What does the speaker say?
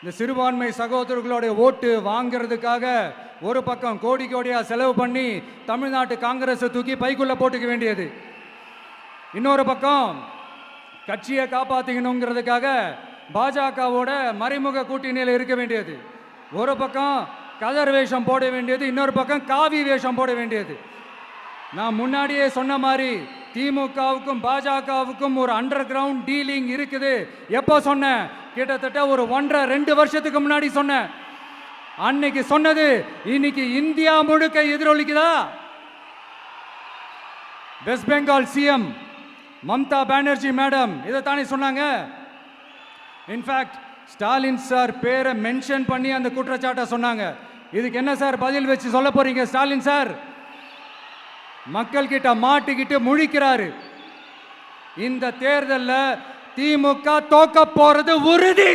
இந்த சிறுபான்மை சகோதரர்களுடைய ஓட்டு வாங்கிறதுக்காக ஒரு பக்கம் கோடி கோடியா செலவு பண்ணி தமிழ்நாட்டு காங்கிரஸை தூக்கி பைக்குள்ள போட்டுக்க வேண்டியது, இன்னொரு பக்கம் கட்சியை காப்பாற்றிக்கணுங்கிறதுக்காக பாஜகவோட மறைமுக கூட்டணியில் இருக்க வேண்டியது, ஒரு பக்கம் கதர் வேஷம் போட வேண்டியது, இன்னொரு பக்கம் காவி வேஷம் போட வேண்டியது. நான் முன்னாடியே சொன்ன மாதிரி திமுகவுக்கும் பாஜகவுக்கும் ஒரு அண்டர் கிரவுண்ட் டீலிங் இருக்குது. எப்போ சொன்னேன்? கிட்டத்தட்ட ஒரு 1.5-2 வருஷத்துக்கு முன்னாடி சொன்னேன். அன்னைக்கு சொன்னது இன்னைக்கு இந்தியா முழுக்க எதிரொலிக்குதா? வெஸ்ட் பெங்கால் சிஎம் மம்தா பானர்ஜி மேடம் இதைத்தானே சொன்னாங்க. இன்ஃபேக்ட் ஸ்டாலின் சார் பேரை மென்ஷன் பண்ணி அந்த குற்றச்சாட்டை சொன்னாங்க. இதுக்கு என்ன சார் பதில் வச்சு சொல்ல போறீங்க? ஸ்டாலின் சார் மக்கள் கிட்ட மாட்டிக்கிட்டு முழிக்கிறாரு. இந்த தேர்தலில் திமுக தோக்க போறது உறுதி.